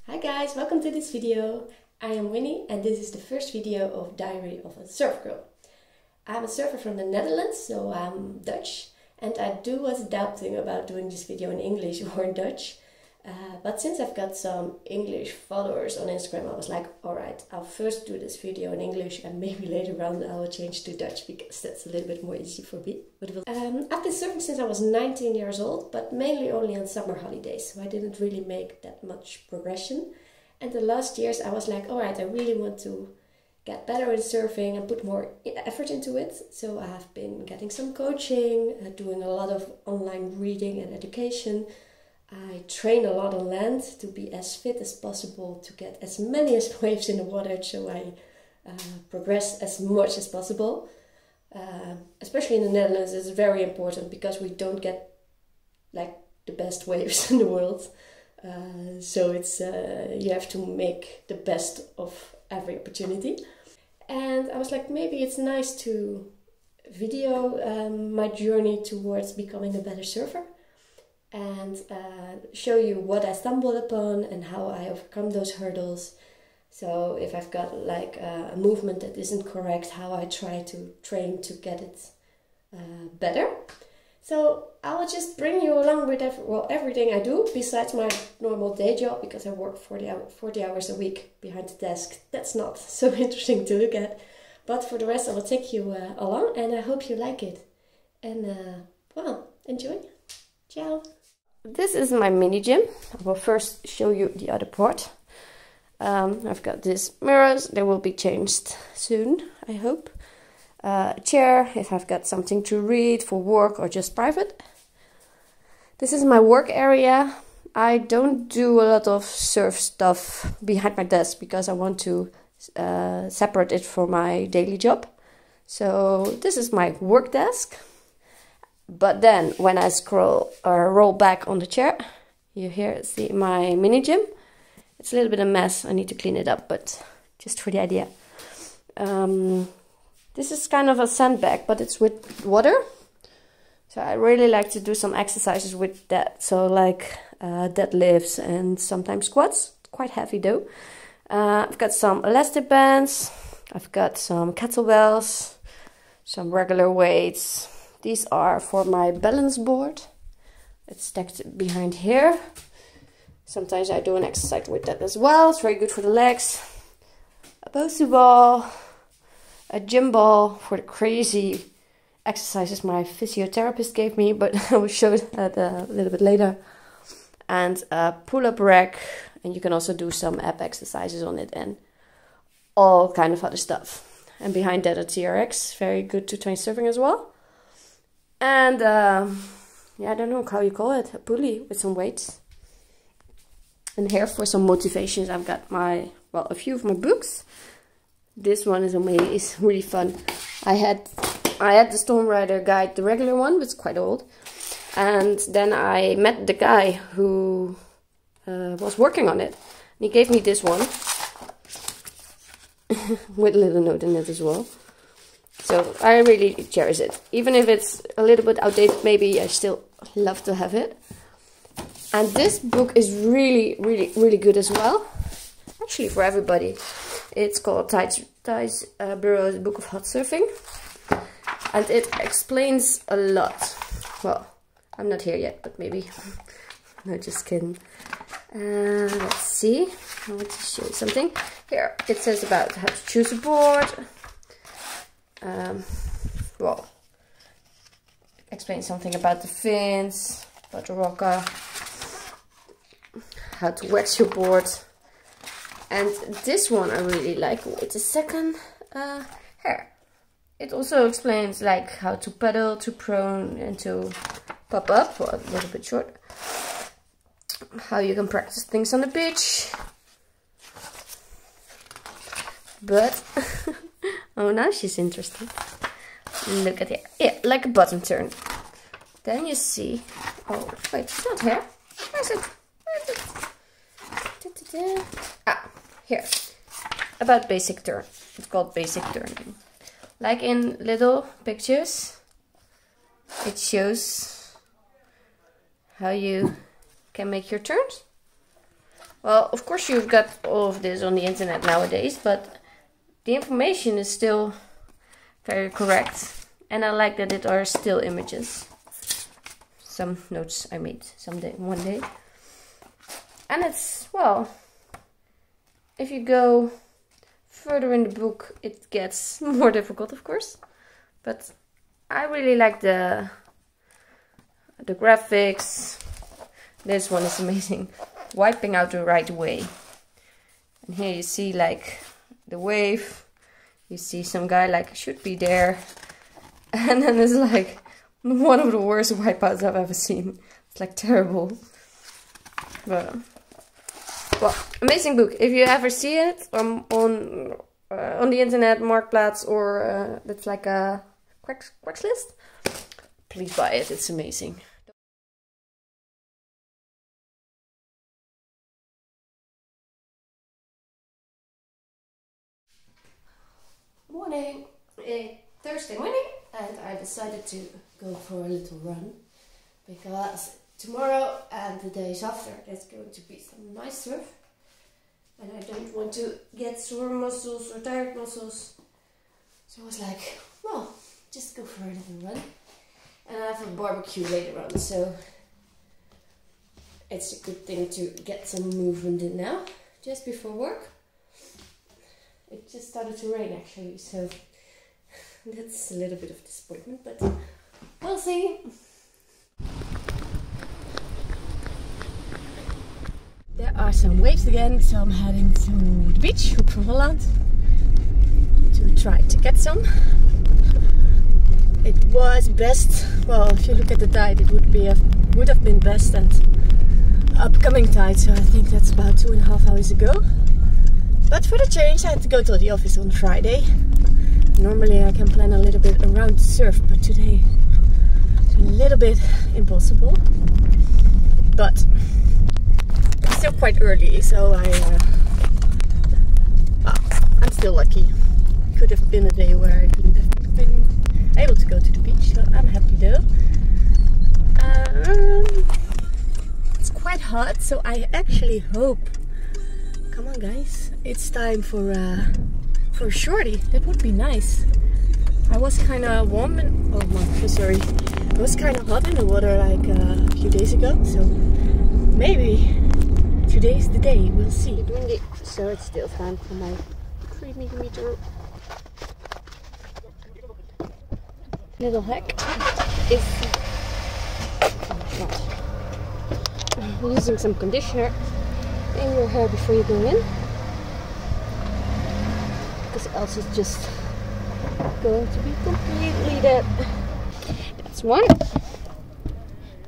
Hi guys, welcome to this video. I am Winnie and this is the first video of Diary of a Surf Girl. I'm a surfer from the Netherlands, so I'm Dutch, and I was doubting about doing this video in English or in Dutch. But since I've got some English followers on Instagram, I was like, alright, I'll first do this video in English and maybe later on I will change to Dutch because that's a little bit more easy for me. I've been surfing since I was 19 years old, but mainly only on summer holidays, so I didn't really make that much progression. And the last years I was like, alright, I really want to get better in surfing and put more effort into it. So I have been getting some coaching, doing a lot of online reading and education. I train a lot on land to be as fit as possible, to get as many as waves in the water, so I progress as much as possible. Especially in the Netherlands, it's very important because we don't get like the best waves in the world. So it's you have to make the best of every opportunity. And I was like, maybe it's nice to video my journey towards becoming a better surfer. And show you what I stumbled upon and how I overcome those hurdles. So if I've got like a movement that isn't correct, how I try to train to get it better. So I will just bring you along with everything I do besides my normal day job, because I work 40 hours a week behind the desk. That's not so interesting to look at. But for the rest I will take you along, and I hope you like it. And well, enjoy. Ciao. This is my mini gym. I will first show you the other part. I've got these mirrors. They will be changed soon, I hope. A chair if I've got something to read for work or just private. This is my work area. I don't do a lot of surf stuff behind my desk because I want to separate it from my daily job. So this is my work desk. But then when I scroll or roll back on the chair, you here see my mini gym. It's a little bit of a mess. I need to clean it up, but just for the idea. This is kind of a sandbag, but it's with water. So I really like to do some exercises with that. So like deadlifts and sometimes squats. Quite heavy though. I've got some elastic bands. I've got some kettlebells, some regular weights. These are for my balance board. It's stacked behind here. Sometimes I do an exercise with that as well. It's very good for the legs. A Bosu ball. A gym ball for the crazy exercises my physiotherapist gave me, but I will show that a little bit later. And a pull-up rack. And you can also do some ab exercises on it and all kind of other stuff. And behind that a TRX. Very good to train surfing as well. And yeah, I don't know how you call it, a pulley with some weights. And here for some motivations, I've got a few of my books. This one is amazing, it's really fun. I had the Storm Rider guide, the regular one, it's quite old. And then I met the guy who was working on it. And he gave me this one with a little note in it as well. So I really cherish it. Even if it's a little bit outdated, maybe I still love to have it. And this book is really, really, really good as well. Actually for everybody. It's called Thijs Burrow's Book of Hot Surfing. And it explains a lot. Well, I'm not here yet, but maybe. No, just kidding. Let's see. I want to show you something. Here, it says about how to choose a board. Well, explain something about the fins, about the rocker, how to wax your board. And this one I really like. Wait a second. Here. It also explains like how to pedal, to prone and to pop up, well, a little bit short. How you can practice things on the beach. But oh, now she's interested. Look at it. Yeah, like a bottom turn. Then you see. Oh, wait, it's not here. Where's it? Where is it? Ah, here. About basic turn. It's called basic turning. Like in little pictures, it shows how you can make your turns. Well, of course you've got all of this on the internet nowadays, but the information is still very correct. And I like that it are still images. Some notes I made one day. And it's, well, if you go further in the book, it gets more difficult, of course. But I really like the graphics. This one is amazing. Wiping out the right way. And here you see like the wave. You see some guy like should be there. And then it's like one of the worst wipeouts I've ever seen. It's like terrible. But, well, amazing book. If you ever see it on the internet, Marktplaats, or that's like a Craigslist, please buy it. It's amazing. Morning. It's Thursday morning, and I decided to go for a little run because tomorrow and the days after there's going to be some nice surf, and I don't want to get sore muscles or tired muscles. So I was like, well, just go for a little run, and I have a barbecue later on, so it's a good thing to get some movement in now, just before work. It just started to rain actually, so that's a little bit of disappointment, but we'll see. There are some waves again, so I'm heading to the beach, Hoek van Holland, to try to get some. It was best, well, if you look at the tide, it would have been best and upcoming tide, so I think that's about 2.5 hours ago. But for the change, I had to go to the office on Friday. Normally I can plan a little bit around the surf, but today it's a little bit impossible. But it's still quite early, so I'm still lucky. Could have been a day where I couldn't have been able to go to the beach, so I'm happy though. It's quite hot, so I actually hope. Come on, guys! It's time for a shorty. That would be nice. I was kind of warm and it was kind of hot in the water like a few days ago. So maybe today's the day. We'll see. It's windy, so it's still time for my 3mm little hack. Is using some conditioner in your hair before you go in, because else it's just going to be completely dead. That's one.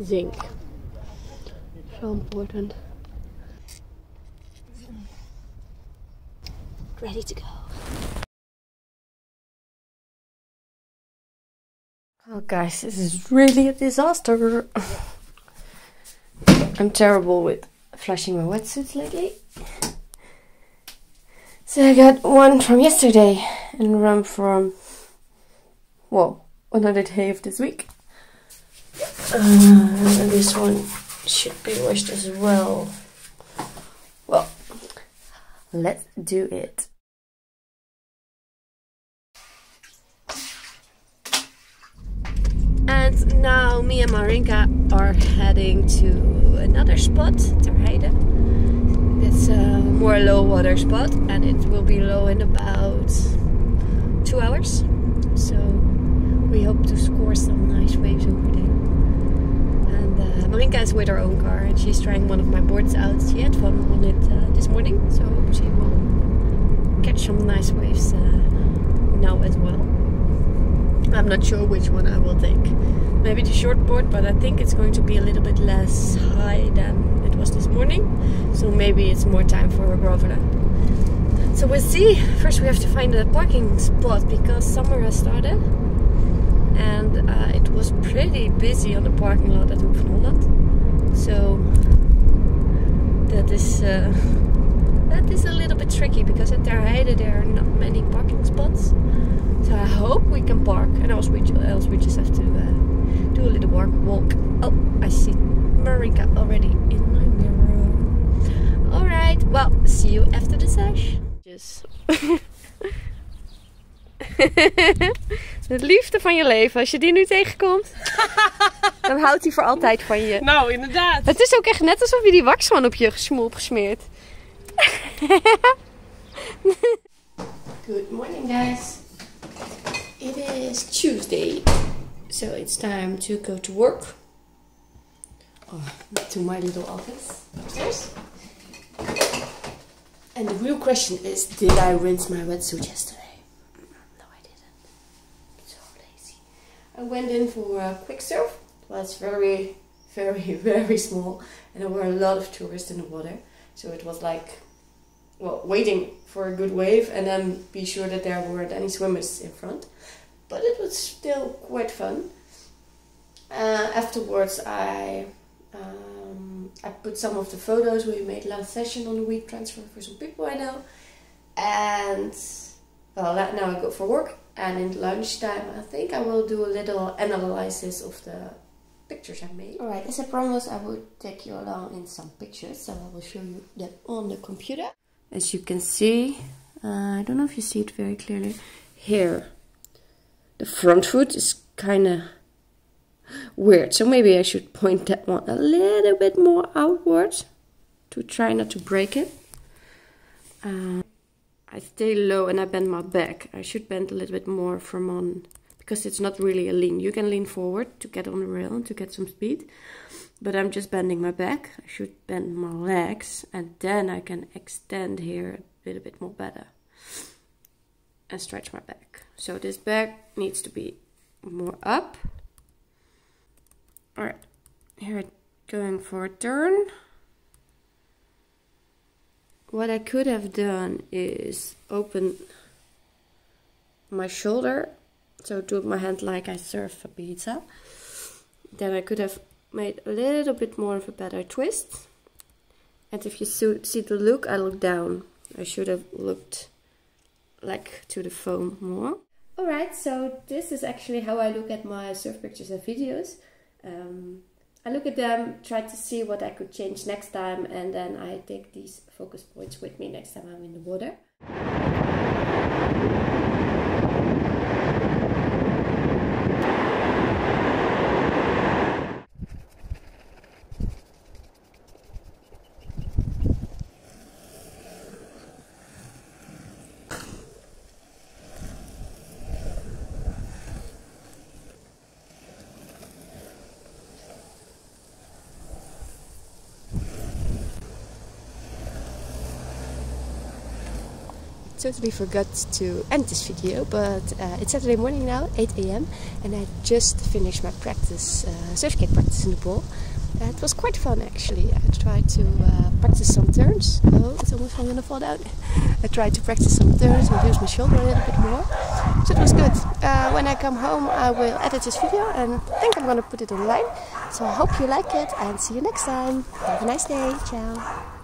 Zinc, so important. Ready to go. Oh guys, this is really a disaster. I'm terrible with flashing my wetsuits lately. So I got one from yesterday and one from, well, another day of this week. And this one should be washed as well. Well, let's do it. And now me and Marinka are heading to another spot, Ter Heide. It's a more low water spot, and it will be low in about 2 hours. So we hope to score some nice waves over there. And Marinka is with her own car, and she's trying one of my boards out. She had fun on it this morning, so I hope she will catch some nice waves now as well. I'm not sure which one I will take. Maybe the short board, but I think it's going to be a little bit less high than it was this morning. So maybe it's more time for a grover. So we'll see. First we have to find a parking spot because summer has started. And it was pretty busy on the parking lot at Hoek van Holland. So that is a little bit tricky because at Ter Heide there are not many parking spots. So I hope we can park, and else we just have to do a little walk. Oh, I see Marinka already in my mirror. Alright, well, see you after the sesh. Just. De liefde van je leven. Als je die nu tegenkomt, dan houdt hij voor altijd van je. Nou, inderdaad. Het is ook echt net alsof je die wax gewoon op je smoel hebt gesmeerd. Good morning, guys. It is Tuesday, so it's time to go to work. Oh, to my little office upstairs. And the real question is, did I rinse my wetsuit yesterday? No, I didn't. So lazy. I went in for a quick surf. Well, it's very, very, very small, and there were a lot of tourists in the water. So it was like, well, waiting for a good wave and then be sure that there weren't any swimmers in front. But it was still quite fun. Afterwards, I put some of the photos we made last session on the week transfer for some people I know. And well, now I go for work. And in lunchtime, I think I will do a little analysis of the pictures I made. Alright, as I promised, I would take you along in some pictures. So I will show you that on the computer. As you can see, I don't know if you see it very clearly. Here, the front foot is kind of weird, so maybe I should point that one a little bit more outwards to try not to break it. I stay low and I bend my back. I should bend a little bit more from on, because it's not really a lean. You can lean forward to get on the rail and to get some speed, but I'm just bending my back. I should bend my legs and then I can extend here a little bit more better and stretch my back. So this back needs to be more up. Alright, here going for a turn. What I could have done is open my shoulder, so do my hand like I serve a pizza. Then I could have made a little bit more of a better twist. And if you see the look, I look down. I should have looked like to the foam more. Alright, so this is actually how I look at my surf pictures and videos. I look at them, try to see what I could change next time, and then I take these focus points with me next time I'm in the water. Totally forgot to end this video, but it's Saturday morning now, 8 AM, and I just finished my practice, surfskate practice in the pool. It was quite fun actually. I tried to practice some turns. Oh, it's almost gonna fall down. I tried to practice some turns and use my shoulder a little bit more. So it was good. When I come home, I will edit this video and I think I'm gonna put it online. So I hope you like it and see you next time. Have a nice day. Ciao.